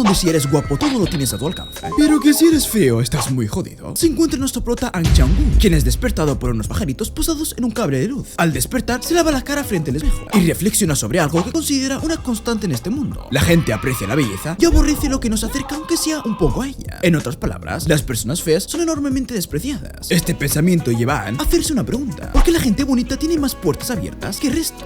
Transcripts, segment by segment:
donde si eres guapo todo lo tienes a tu alcance, pero que si eres feo estás muy jodido, se encuentra nuestro prota Ang Chang-woo, quien es despertado por unos pajaritos posados en un cable de luz. Al despertar se lava la cara frente al espejo y reflexiona sobre algo que considera una constante en este mundo. La gente aprecia la belleza y aborrece lo que nos acerca aunque sea un poco a ella. En otras palabras, las personas feas son enormemente despreciadas. Este pensamiento lleva a Anh a hacerse una pregunta: ¿por qué la gente bonita tiene más puertas abiertas que el resto?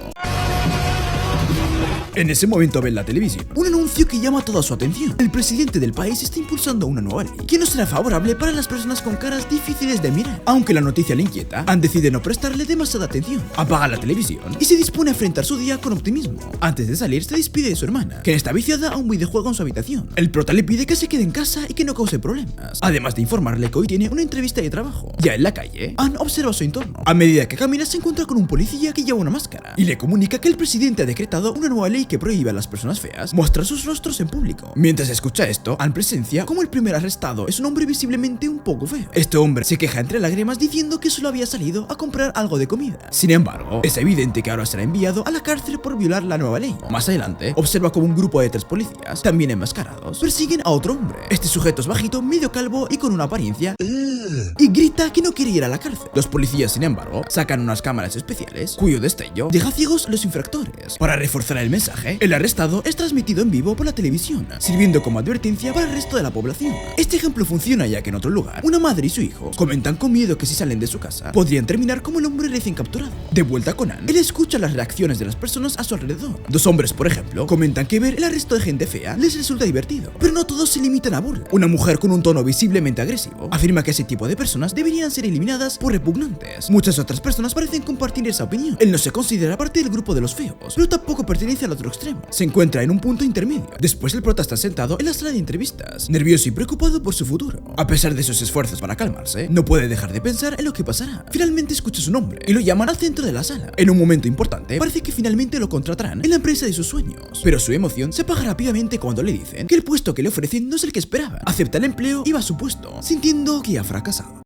En ese momento ve en la televisión un anuncio que llama toda su atención. El presidente del país está impulsando una nueva ley que no será favorable para las personas con caras difíciles de mirar. Aunque la noticia le inquieta, Anh decide no prestarle demasiada atención. Apaga la televisión y se dispone a enfrentar su día con optimismo. Antes de salir se despide de su hermana, quien está viciada a un videojuego en su habitación. El prota le pide que se quede en casa y que no cause problemas, además de informarle que hoy tiene una entrevista de trabajo. Ya en la calle, Anh observa su entorno. A medida que camina se encuentra con un policía que lleva una máscara y le comunica que el presidente ha decretado una nueva ley que prohíbe a las personas feas mostrar sus rostros en público. Mientras escucha esto, Anh presencia como el primer arrestado es un hombre visiblemente un poco feo. Este hombre se queja entre lágrimas diciendo que solo había salido a comprar algo de comida. Sin embargo, es evidente que ahora será enviado a la cárcel por violar la nueva ley. Más adelante, observa como un grupo de 3 policías, también enmascarados, persiguen a otro hombre. Este sujeto es bajito, medio calvo y con una apariencia y grita que no quiere ir a la cárcel. Los policías, sin embargo, sacan unas cámaras especiales cuyo destello deja ciegos a los infractores. Para reforzar el mensaje, el arrestado es transmitido en vivo por la televisión, sirviendo como advertencia para el resto de la población. Este ejemplo funciona ya que en otro lugar, una madre y su hijo comentan con miedo que si salen de su casa, podrían terminar como el hombre recién capturado. De vuelta con Anh, él escucha las reacciones de las personas a su alrededor. 2 hombres, por ejemplo, comentan que ver el arresto de gente fea les resulta divertido, pero no todos se limitan a burla. Una mujer con un tono visiblemente agresivo afirma que ese tipo de personas deberían ser eliminadas por repugnantes. Muchas otras personas parecen compartir esa opinión. Él no se considera parte del grupo de los feos, pero tampoco pertenece al otro extremo. Se encuentra en un punto intermedio. Después el prota está sentado en la sala de entrevistas, nervioso y preocupado por su futuro. A pesar de sus esfuerzos para calmarse, no puede dejar de pensar en lo que pasará. Finalmente escucha su nombre y lo llaman al centro de la sala. En un momento importante, parece que finalmente lo contratarán en la empresa de sus sueños, pero su emoción se apaga rápidamente cuando le dicen que el puesto que le ofrecen no es el que esperaba. Acepta el empleo y va a su puesto, sintiendo que ha fracasado.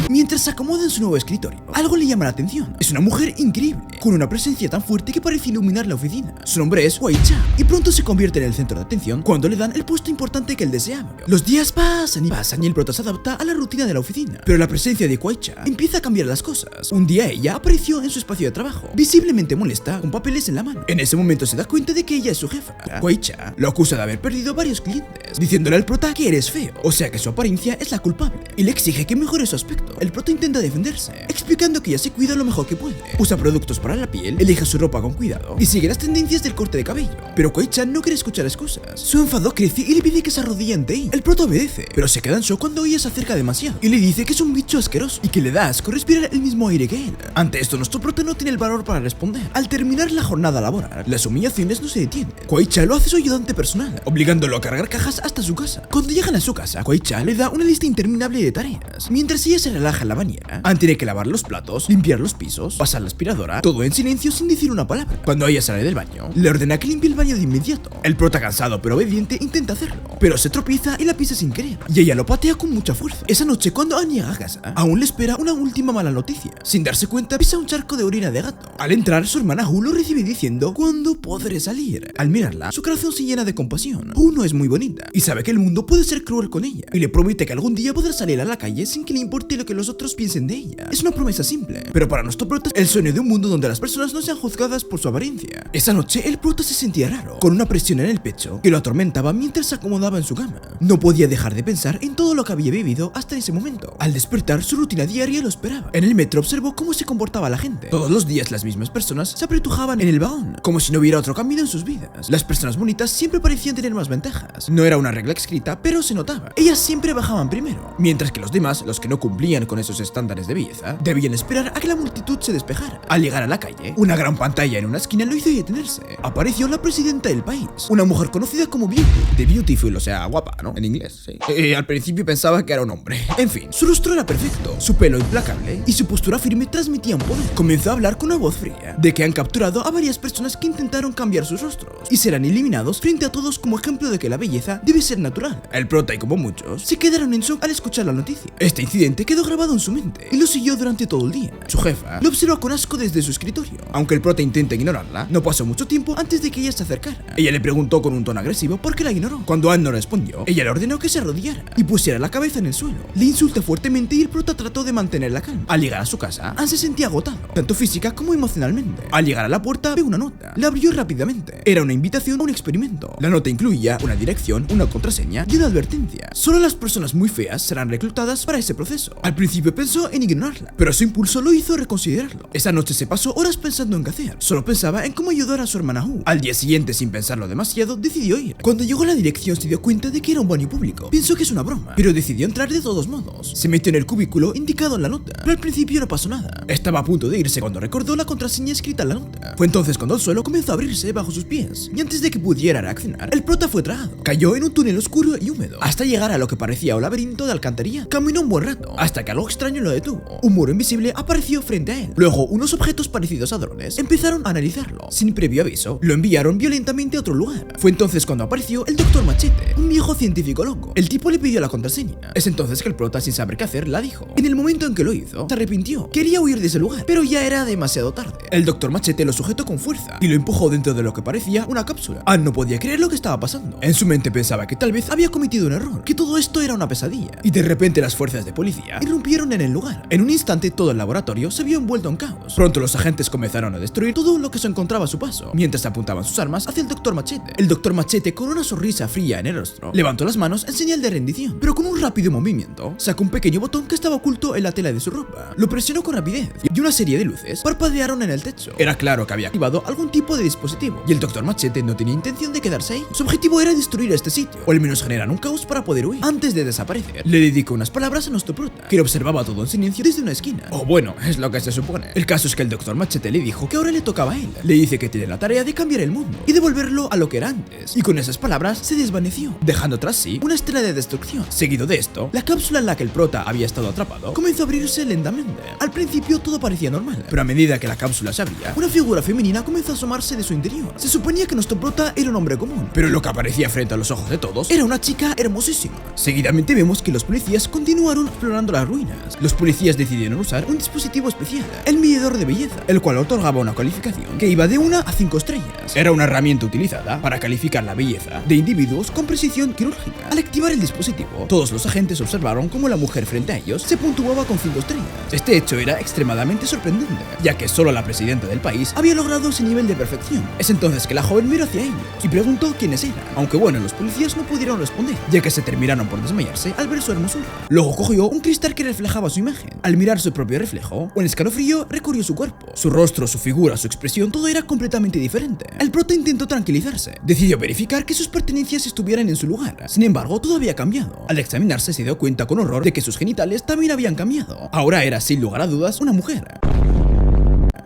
Mientras se acomoda en su nuevo escritorio, algo le llama la atención. Es una mujer increíble, con una presencia tan fuerte que parece iluminar la oficina. Su nombre es Wei Cha, y pronto se convierte en el centro de atención cuando le dan el puesto importante que él deseaba. Los días pasan y el prota se adapta a la rutina de la oficina, pero la presencia de Wei Cha empieza a cambiar las cosas. Un día ella apareció en su espacio de trabajo, visiblemente molesta, con papeles en la mano. En ese momento se da cuenta de que ella es su jefa. Wei Cha lo acusa de haber perdido varios clientes, diciéndole al prota que eres feo, o sea que su apariencia es la culpable, y le exige que mejore su aspecto. El prota intenta defenderse, explicando que ella se cuida lo mejor que puede, usa productos para la piel, elige su ropa con cuidado y sigue las tendencias del corte de cabello. Pero Wei-chan no quiere escuchar excusas. Su enfado crece y le pide que se arrodille ante ella. El prota obedece, pero se queda en shock cuando ella se acerca demasiado y le dice que es un bicho asqueroso y que le da asco respirar el mismo aire que él. Ante esto, nuestro prota no tiene el valor para responder. Al terminar la jornada laboral, las humillaciones no se detienen. Wei-chan lo hace su ayudante personal, obligándolo a cargar cajas hasta su casa. Cuando llegan a su casa, Wei-chan le da una lista interminable de tareas, mientras ella se relaja en la bañera. Anh tiene que lavar los platos, limpiar los pisos, pasar la aspiradora, todo en silencio sin decir una palabra. Cuando ella sale del baño, le ordena que limpie el baño de inmediato. El prota, cansado pero obediente, intenta hacerlo, pero se tropieza y la pisa sin querer, y ella lo patea con mucha fuerza. Esa noche, cuando Anh llega a casa, aún le espera una última mala noticia. Sin darse cuenta, pisa un charco de orina de gato. Al entrar, su hermana Hu lo recibe diciendo: ¿cuándo podré salir? Al mirarla, su corazón se llena de compasión. Hu no es muy bonita y sabe que el mundo puede ser cruel con ella, y le promete que algún día podrá salir a la calle sin que le importe lo que los otros piensen de ella. Es una promesa simple, pero para nuestro prota el sueño de un mundo donde las personas no sean juzgadas por su apariencia. Esa noche el prota se sentía raro, con una presión en el pecho que lo atormentaba mientras se acomodaba en su cama. No podía dejar de pensar en todo lo que había vivido hasta ese momento. Al despertar, su rutina diaria lo esperaba. En el metro observó cómo se comportaba la gente. Todos los días las mismas personas se apretujaban en el vagón, como si no hubiera otro camino en sus vidas. Las personas bonitas siempre parecían tener más ventajas. No era una regla escrita, pero se notaba. Ellas siempre bajaban primero, mientras que los demás, los que no cumplían con esos estándares de belleza, debían esperar a que la multitud se despejara. Al llegar a la calle, una gran pantalla en una esquina lo hizo detenerse. Apareció la presidenta del país, una mujer conocida como Beauty, de Beautiful, o sea, guapa, ¿no? En inglés, sí. Al principio pensaba que era un hombre. En fin, su rostro era perfecto, su pelo implacable y su postura firme transmitían poder. Comenzó a hablar con una voz fría de que han capturado a varias personas que intentaron cambiar sus rostros y serán eliminados frente a todos como ejemplo de que la belleza debe ser natural. El prota y como muchos se quedaron en shock al escuchar la noticia. Este incidente quedó grabado grabado en su mente y lo siguió durante todo el día. Su jefa lo observa con asco desde su escritorio. Aunque el prota intenta ignorarla, no pasó mucho tiempo antes de que ella se acercara. Ella le preguntó con un tono agresivo por qué la ignoró. Cuando Ann no respondió, ella le ordenó que se arrodillara y pusiera la cabeza en el suelo. Le insulta fuertemente y el prota trató de mantener la calma. Al llegar a su casa, Ann se sentía agotado, tanto física como emocionalmente. Al llegar a la puerta, ve una nota. La abrió rápidamente. Era una invitación a un experimento. La nota incluía una dirección, una contraseña y una advertencia. Solo las personas muy feas serán reclutadas para ese proceso. Al principio pensó en ignorarla, pero su impulso lo hizo reconsiderarlo. Esa noche se pasó horas pensando en qué hacer. Solo pensaba en cómo ayudar a su hermana Hu. Al día siguiente, sin pensarlo demasiado, decidió ir. Cuando llegó a la dirección se dio cuenta de que era un baño público. Pensó que es una broma, pero decidió entrar de todos modos. Se metió en el cubículo indicado en la nota, pero al principio no pasó nada. Estaba a punto de irse cuando recordó la contraseña escrita en la nota. Fue entonces cuando el suelo comenzó a abrirse bajo sus pies, y antes de que pudiera reaccionar, el prota fue tragado. Cayó en un túnel oscuro y húmedo, hasta llegar a lo que parecía un laberinto de alcantarilla. Caminó un buen rato, hasta que algo extraño lo detuvo. Un muro invisible apareció frente a él. Luego, unos objetos parecidos a drones empezaron a analizarlo. Sin previo aviso, lo enviaron violentamente a otro lugar. Fue entonces cuando apareció el Dr. Machete, un viejo científico loco. El tipo le pidió la contraseña. Es entonces que el prota, sin saber qué hacer, la dijo. En el momento en que lo hizo, se arrepintió. Quería huir de ese lugar, pero ya era demasiado tarde. El Dr. Machete lo sujetó con fuerza y lo empujó dentro de lo que parecía una cápsula. Ann no podía creer lo que estaba pasando. En su mente pensaba que tal vez había cometido un error, que todo esto era una pesadilla. Y de repente las fuerzas de policía irrumpieron en el lugar. En un instante todo el laboratorio se vio envuelto en caos. Pronto los agentes comenzaron a destruir todo lo que se encontraba a su paso, mientras apuntaban sus armas hacia el Dr. Machete. El Dr. Machete, con una sonrisa fría en el rostro, levantó las manos en señal de rendición, pero con un rápido movimiento sacó un pequeño botón que estaba oculto en la tela de su ropa. Lo presionó con rapidez y una serie de luces parpadearon en el techo. Era claro que había activado algún tipo de dispositivo y el Dr. Machete no tenía intención de quedarse ahí. Su objetivo era destruir este sitio, o al menos generar un caos para poder huir. Antes de desaparecer, le dedicó unas palabras a nuestro prota, que lo observaba todo en silencio desde una esquina. O bueno, es lo que se supone. El caso es que el Dr. Machete le dijo que ahora le tocaba a él. Le dice que tiene la tarea de cambiar el mundo y devolverlo a lo que era antes. Y con esas palabras se desvaneció, dejando tras sí una estela de destrucción. Seguido de esto, la cápsula en la que el prota había estado atrapado comenzó a abrirse lentamente. Al principio todo parecía normal, pero a medida que la cápsula se abría, una figura femenina comenzó a asomarse de su interior. Se suponía que nuestro prota era un hombre común, pero lo que aparecía frente a los ojos de todos era una chica hermosísima. Seguidamente vemos que los policías continuaron explorando las ruinas. Los policías decidieron usar un dispositivo especial, el medidor de belleza, el cual otorgaba una calificación que iba de 1 a 5 estrellas. Era una herramienta utilizada para calificar la belleza de individuos con precisión quirúrgica. Al activar el dispositivo, todos los agentes observaron cómo la mujer frente a ellos se puntuaba con 5 estrellas. Este hecho era extremadamente sorprendente, ya que solo la presidenta del país había logrado ese nivel de perfección. Es entonces que la joven miró hacia ellos y preguntó quiénes eran, aunque bueno, los policías no pudieron responder, ya que se terminaron por desmayarse al ver su hermosura. Luego cogió un cristal que reflejaba su imagen. Al mirar su propio reflejo, un escalofrío recorrió su cuerpo. Su rostro, su figura, su expresión, todo era completamente diferente. El prota intentó tranquilizarse. Decidió verificar que sus pertenencias estuvieran en su lugar. Sin embargo, todo había cambiado. Al examinarse se dio cuenta con horror de que sus genitales también habían cambiado. Ahora era, sin lugar a dudas, una mujer.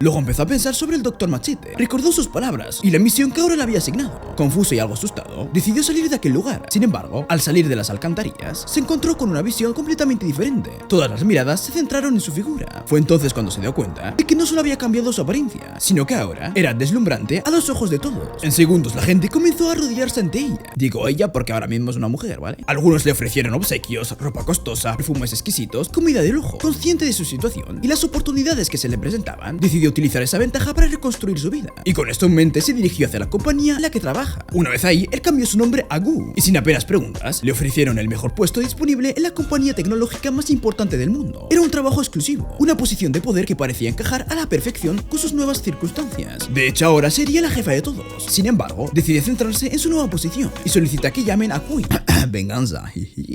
Luego empezó a pensar sobre el Dr. Machete, recordó sus palabras y la misión que ahora le había asignado. Confuso y algo asustado, decidió salir de aquel lugar. Sin embargo, al salir de las alcantarillas, se encontró con una visión completamente diferente. Todas las miradas se centraron en su figura. Fue entonces cuando se dio cuenta de que no solo había cambiado su apariencia, sino que ahora era deslumbrante a los ojos de todos. En segundos la gente comenzó a arrodillarse ante ella. Digo ella porque ahora mismo es una mujer, ¿vale? Algunos le ofrecieron obsequios, ropa costosa, perfumes exquisitos, comida de lujo. Consciente de su situación y las oportunidades que se le presentaban, decidió utilizar esa ventaja para reconstruir su vida. Y con esto en mente se dirigió hacia la compañía en la que trabaja. Una vez ahí, él cambió su nombre a Gu, y sin apenas preguntas, le ofrecieron el mejor puesto disponible en la compañía tecnológica más importante del mundo. Era un trabajo exclusivo, una posición de poder que parecía encajar a la perfección con sus nuevas circunstancias. De hecho, ahora sería la jefa de todos. Sin embargo, decide centrarse en su nueva posición y solicita que llamen a Kui. Venganza.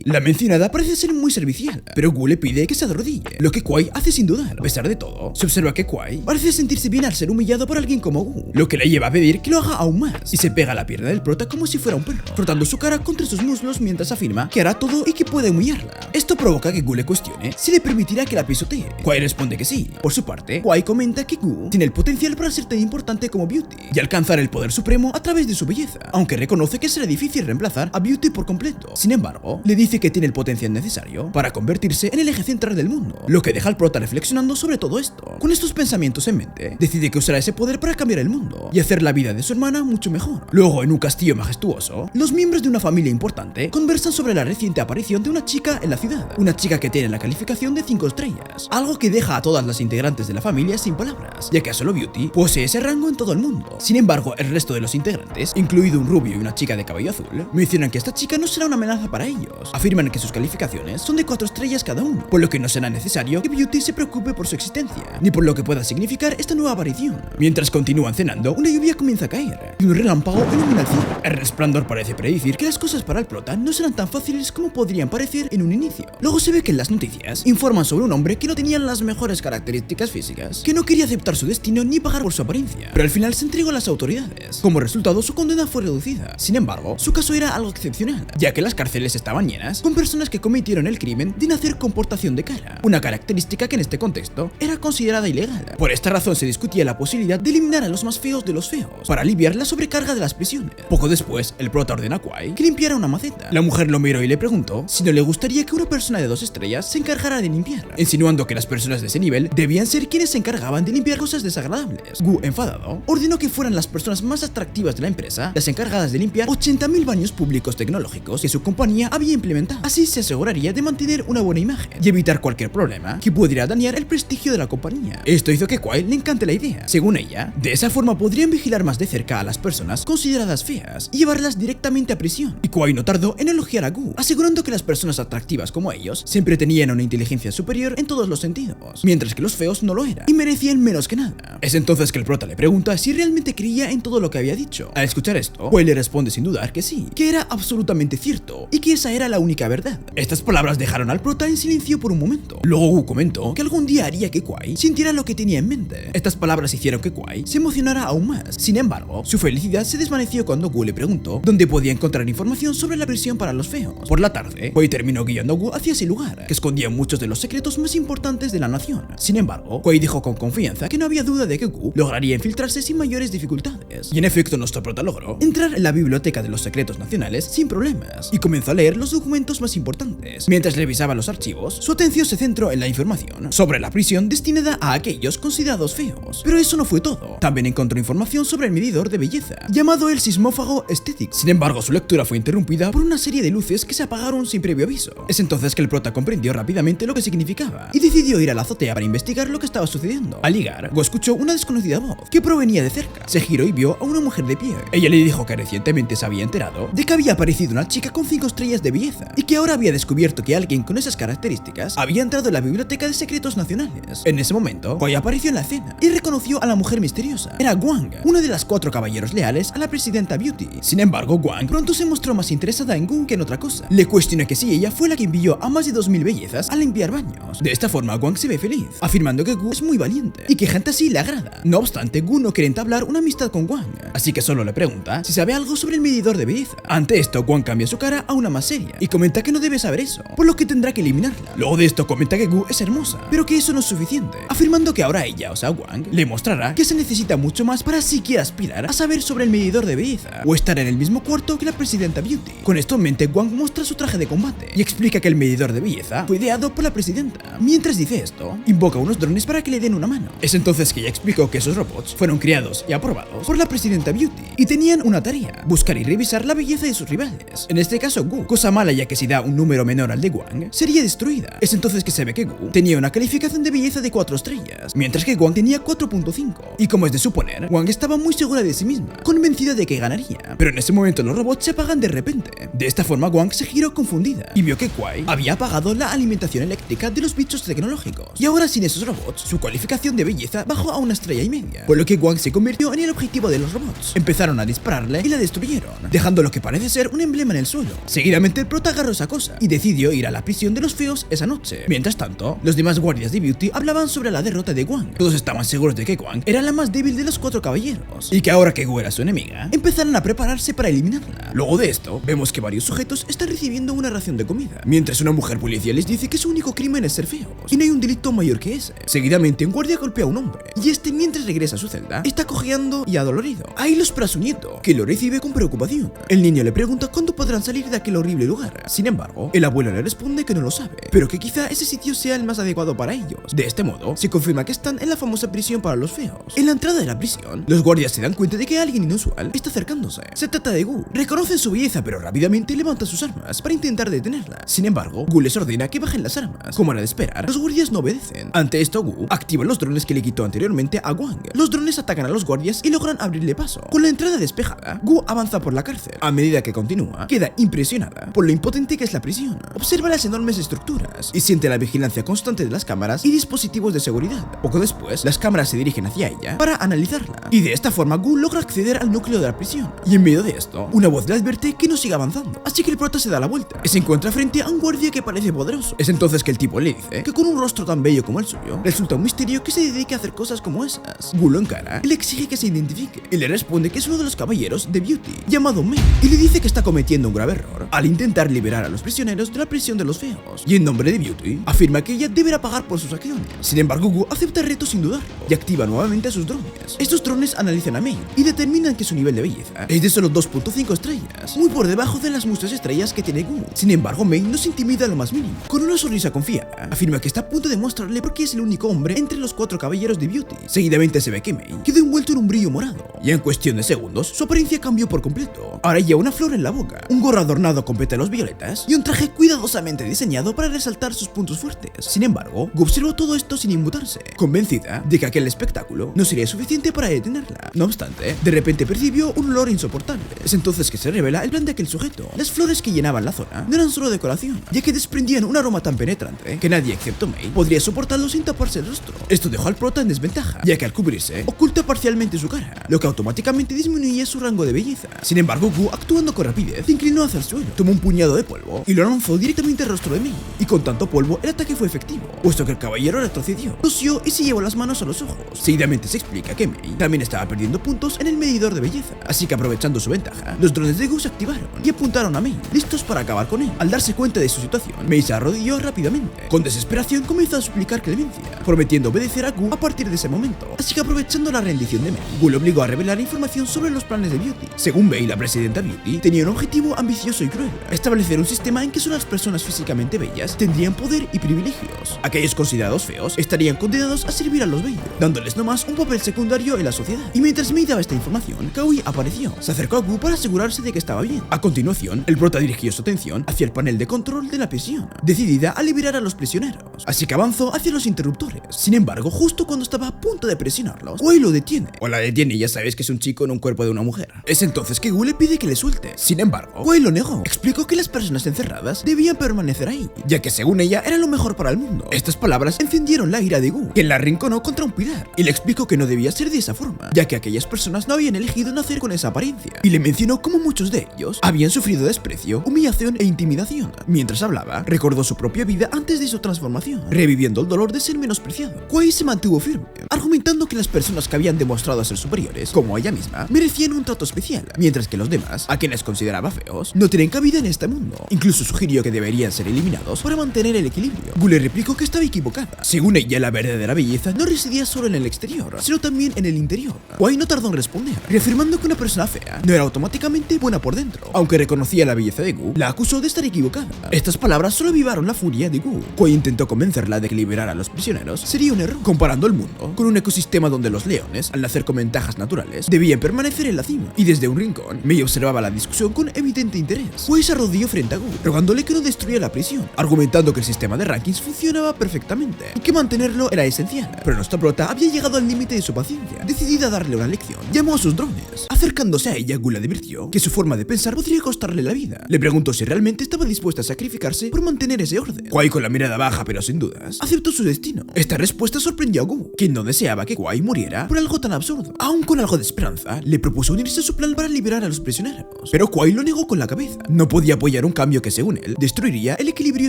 La mencionada parece ser muy servicial, pero Gu le pide que se arrodille, lo que Kui hace sin dudar. A pesar de todo, se observa que Kui parece sentirse bien al ser humillado por alguien como Gu, lo que le lleva a pedir que lo haga aún más, y se pega a la pierna del prota como si fuera un perro, frotando su cara contra sus muslos mientras afirma que hará todo y que puede humillarla. Esto provoca que Gu le cuestione si le permitirá que la pisotee. Kui responde que sí. Por su parte, Kui comenta que Gu tiene el potencial para ser tan importante como Beauty y alcanzar el poder supremo a través de su belleza, aunque reconoce que será difícil reemplazar a Beauty por completo. Sin embargo, le dice que tiene el potencial necesario para convertirse en el eje central del mundo, lo que deja al prota reflexionando sobre todo esto. Con estos pensamientos en en mente, decide que usará ese poder para cambiar el mundo y hacer la vida de su hermana mucho mejor. Luego, en un castillo majestuoso, los miembros de una familia importante conversan sobre la reciente aparición de una chica en la ciudad, una chica que tiene la calificación de 5 estrellas, algo que deja a todas las integrantes de la familia sin palabras, ya que a solo Beauty posee ese rango en todo el mundo. Sin embargo, el resto de los integrantes, incluido un rubio y una chica de cabello azul, mencionan que esta chica no será una amenaza para ellos. Afirman que sus calificaciones son de 4 estrellas cada uno, por lo que no será necesario que Beauty se preocupe por su existencia, ni por lo que pueda significar esta nueva aparición. Mientras continúan cenando, una lluvia comienza a caer y un relámpago ilumina el cielo. El resplandor parece predecir que las cosas para el prota no serán tan fáciles como podrían parecer en un inicio. Luego se ve que en las noticias informan sobre un hombre que no tenía las mejores características físicas, que no quería aceptar su destino ni pagar por su apariencia, pero al final se entregó a las autoridades. Como resultado, su condena fue reducida. Sin embargo, su caso era algo excepcional, ya que las cárceles estaban llenas con personas que cometieron el crimen de nacer con portación de cara, una característica que en este contexto era considerada ilegal. Por esta razón se discutía la posibilidad de eliminar a los más feos de los feos, para aliviar la sobrecarga de las prisiones. Poco después, el prota ordena a Kwai que limpiara una maceta. La mujer lo miró y le preguntó si no le gustaría que una persona de 2 estrellas se encargara de limpiarla, insinuando que las personas de ese nivel debían ser quienes se encargaban de limpiar cosas desagradables. Gu, enfadado, ordenó que fueran las personas más atractivas de la empresa las encargadas de limpiar 80.000 baños públicos tecnológicos que su compañía había implementado. Así se aseguraría de mantener una buena imagen y evitar cualquier problema que pudiera dañar el prestigio de la compañía. Esto hizo que Kwai le encante la idea. Según ella, de esa forma podrían vigilar más de cerca a las personas consideradas feas y llevarlas directamente a prisión. Y Kwai no tardó en elogiar a Gu, asegurando que las personas atractivas como ellos siempre tenían una inteligencia superior en todos los sentidos, mientras que los feos no lo eran y merecían menos que nada. Es entonces que el prota le pregunta si realmente creía en todo lo que había dicho. Al escuchar esto, Kwai le responde sin dudar que sí, que era absolutamente cierto y que esa era la única verdad. Estas palabras dejaron al prota en silencio por un momento. Luego Gu comentó que algún día haría que Kwai sintiera lo que tenía en mente. Estas palabras hicieron que Kwai se emocionara aún más. Sin embargo, su felicidad se desvaneció cuando Gu le preguntó dónde podía encontrar información sobre la prisión para los feos. Por la tarde, Kwai terminó guiando a Gu hacia ese lugar, que escondía muchos de los secretos más importantes de la nación. Sin embargo, Kwai dijo con confianza que no había duda de que Gu lograría infiltrarse sin mayores dificultades. Y en efecto, nuestro prota logró entrar en la biblioteca de los secretos nacionales sin problemas y comenzó a leer los documentos más importantes. Mientras revisaba los archivos, su atención se centró en la información sobre la prisión destinada a aquellos considerados feos. Pero eso no fue todo. También encontró información sobre el medidor de belleza, llamado el sismófago Aesthetics. Sin embargo, su lectura fue interrumpida por una serie de luces que se apagaron sin previo aviso. Es entonces que el prota comprendió rápidamente lo que significaba y decidió ir a la azotea para investigar lo que estaba sucediendo. Al llegar, Gu escuchó una desconocida voz que provenía de cerca. Se giró y vio a una mujer de pie. Ella le dijo que recientemente se había enterado de que había aparecido una chica con 5 estrellas de belleza y que ahora había descubierto que alguien con esas características había entrado en la biblioteca de secretos nacionales. En ese momento, Kwai apareció en la escena y reconoció a la mujer misteriosa. Era Wang, una de las 4 caballeros leales a la presidenta Beauty. Sin embargo, Wang pronto se mostró más interesada en Gu que en otra cosa. Le cuestionó que si ella fue la que envió a más de 2.000 bellezas a limpiar baños. De esta forma, Wang se ve feliz, afirmando que Gu es muy valiente y que gente así le agrada. No obstante, Gu no quiere entablar una amistad con Wang, así que solo le pregunta si sabe algo sobre el medidor de belleza. Ante esto, Wang cambia su cara a una más seria y comenta que no debe saber eso, por lo que tendrá que eliminarla. Luego de esto comenta que Gu es hermosa, pero que eso no es suficiente, afirmando que ahora ella, o sea Wang, le mostrará que se necesita mucho más para siquiera aspirar a saber sobre el medidor de belleza o estar en el mismo cuarto que la presidenta Beauty. Con esto en mente, Wang muestra su traje de combate y explica que el medidor de belleza fue ideado por la presidenta. Mientras dice esto, invoca unos drones para que le den una mano. Es entonces que ella explicó que esos robots fueron creados y aprobados por la presidenta Beauty y tenían una tarea: buscar y revisar la belleza de sus rivales. En este caso Gu, cosa mala ya que si da un número menor al de Wang, sería destruida. Es entonces que se ve que Gu tenía una calificación de belleza de 4 estrellas, mientras que Wang tenía 4.5. Y como es de suponer, Wang estaba muy segura de sí misma, convencida de que ganaría. Pero en ese momento los robots se apagan de repente. De esta forma Wang se giró confundida y vio que Kwai había apagado la alimentación eléctrica de los bichos tecnológicos. Y ahora sin esos robots, su calificación de belleza bajó a 1,5 estrellas, por lo que Wang se convirtió en el objetivo de los robots. Empezaron a dispararle y la destruyeron, dejando lo que parece ser un emblema en el suelo. Seguidamente el prota agarró esa cosa y decidió ir a la prisión de los feos esa noche. Mientras tanto, los demás guardias de Beauty hablaban sobre la derrota de Wang. Todos estaban seguros de que Wang era la más débil de los 4 caballeros y que ahora que Gu era su enemiga, empezaron a prepararse para eliminarla. Luego de esto, vemos que varios sujetos están recibiendo una ración de comida, mientras una mujer policía les dice que su único crimen es ser feos y no hay un delito mayor que ese. Seguidamente, un guardia golpea a un hombre y este, mientras regresa a su celda, está cojeando y adolorido. Ahí lo espera su nieto, que lo recibe con preocupación. El niño le pregunta cuándo podrán salir de aquel horrible lugar. Sin embargo, el abuelo le responde que no lo sabe, pero que quizá ese sitio sea el más adecuado para ellos. De este modo, se confirma que están en la la famosa prisión para los feos. En la entrada de la prisión, los guardias se dan cuenta de que alguien inusual está acercándose. Se trata de Gu. Reconocen su belleza, pero rápidamente levantan sus armas para intentar detenerla. Sin embargo, Gu les ordena que bajen las armas. Como era de esperar, los guardias no obedecen. Ante esto, Gu activa los drones que le quitó anteriormente a Wang. Los drones atacan a los guardias y logran abrirle paso. Con la entrada despejada, Gu avanza por la cárcel. A medida que continúa, queda impresionada por lo impotente que es la prisión. Observa las enormes estructuras y siente la vigilancia constante de las cámaras y dispositivos de seguridad. Poco después, las cámaras se dirigen hacia ella para analizarla. Y de esta forma, Gu logra acceder al núcleo de la prisión. Y en medio de esto, una voz le advierte que no siga avanzando. Así que el prota se da la vuelta y se encuentra frente a un guardia que parece poderoso. Es entonces que el tipo le dice que con un rostro tan bello como el suyo, resulta un misterio que se dedique a hacer cosas como esas. Gu lo encara y le exige que se identifique. Y le responde que es uno de los caballeros de Beauty, llamado Mei, y le dice que está cometiendo un grave error al intentar liberar a los prisioneros de la prisión de los feos. Y en nombre de Beauty, afirma que ella deberá pagar por sus acciones. Sin embargo, Gu acepta el reto sin dudarlo y activa nuevamente sus drones. Estos drones analizan a Mei y determinan que su nivel de belleza es de solo 2.5 estrellas, muy por debajo de las muchas estrellas que tiene Gu. Sin embargo, Mei no se intimida lo más mínimo. Con una sonrisa confiada, afirma que está a punto de mostrarle por qué es el único hombre entre los 4 caballeros de Beauty. Seguidamente se ve que Mei quedó envuelto en un brillo morado y en cuestión de segundos su apariencia cambió por completo. Ahora lleva una flor en la boca, un gorro adornado con pétalos violetas y un traje cuidadosamente diseñado para resaltar sus puntos fuertes. Sin embargo, Gu observó todo esto sin inmutarse, convencida de que aquel espectáculo no sería suficiente para detenerla. No obstante, de repente percibió un olor insoportable. Es entonces que se revela el plan de aquel sujeto. Las flores que llenaban la zona no eran solo decoración, ya que desprendían un aroma tan penetrante que nadie excepto Mei podría soportarlo sin taparse el rostro. Esto dejó al prota en desventaja, ya que al cubrirse oculta parcialmente su cara, lo que automáticamente disminuía su rango de belleza. Sin embargo, Gu, actuando con rapidez, se inclinó hacia el suelo, tomó un puñado de polvo y lo lanzó directamente al rostro de Mei. Y con tanto polvo, el ataque fue efectivo, puesto que el caballero retrocedió, tosió y se llevó las manos a los ojos. Seguidamente se explica que Mei también estaba perdiendo puntos en el medidor de belleza, así que aprovechando su ventaja, los drones de Gu se activaron y apuntaron a Mei, listos para acabar con él. Al darse cuenta de su situación, Mei se arrodilló rápidamente. Con desesperación comenzó a suplicar clemencia, prometiendo obedecer a Gu a partir de ese momento. Así que aprovechando la rendición de Mei, Gu le obligó a revelar información sobre los planes de Beauty. Según Mei, la presidenta Beauty tenía un objetivo ambicioso y cruel: establecer un sistema en que solo las personas físicamente bellas tendrían poder y privilegios. Aquellos considerados feos estarían condenados a servir a los bellos, dándoles nomás un papel secundario en la sociedad. Y mientras Mei daba esta información, Kaui apareció. Se acercó a Gu para asegurarse de que estaba bien. A continuación, el prota dirigió su atención hacia el panel de control de la prisión, decidida a liberar a los prisioneros. Así que avanzó hacia los interruptores. Sin embargo, justo cuando estaba a punto de presionarlos, Wei lo detiene. O la detiene, ya sabes que es un chico en un cuerpo de una mujer. Es entonces que Gu le pide que le suelte. Sin embargo, Wei lo negó. Explicó que las personas encerradas debían permanecer ahí, ya que según ella era lo mejor para el mundo. Estas palabras encendieron la ira de Gu, quien la arrinconó contra un pilar y le explicó que no debía ser de esa forma, ya que aquellas personas no habían elegido nacer con esa apariencia, y le mencionó cómo muchos de ellos habían sufrido desprecio, humillación e intimidación. Mientras hablaba, recordó su propia vida antes de su transformación, reviviendo el dolor de ser menospreciado. Wei se mantuvo firme, argumentando que las personas que habían demostrado ser superiores, como ella misma, merecían un trato especial, mientras que los demás, a quienes consideraba feos, no tienen cabida en este mundo. Incluso sugirió que deberían ser eliminados para mantener el equilibrio. Gu le replicó que estaba equivocada. Según ella, la verdadera belleza no residía solo en el exterior, sino también en el interior. Wei no tardó en responder, reafirmando que una persona fea no era automáticamente buena por dentro. Aunque reconocía la belleza de Gu, la acusó de estar equivocada. Estas palabras solo avivaron la furia de Gu. Wei intentó convencerla de que liberar a los prisioneros sería un error, comparando el mundo con un ecosistema donde los leones, al nacer con ventajas naturales, debían permanecer en la cima. Y desde un rincón, Mei observaba la discusión con evidente interés. Wei se arrodilló frente a Gu, rogándole que no destruyera la prisión, argumentando que el sistema de rankings funcionaba perfectamente y que mantenerlo era esencial. Pero nuestra prota había llegado al límite de su paciencia. Decidida a darle una lección, llamó a sus drones. Acercándose a ella, Gu le advirtió que su forma de pensar podría costarle la vida. Le preguntó si realmente estaba dispuesta a sacrificarse por mantener ese orden. Wei, con la mirada baja pero sin dudas, aceptó su destino. Esta respuesta sorprendió a Gu, quien no deseaba que Wei muriera por algo tan absurdo. Aún con algo de esperanza, le propuso unirse a su plan para liberar a los prisioneros. Pero Wei lo negó con la cabeza. No podía apoyar un cambio que, según él, destruiría el equilibrio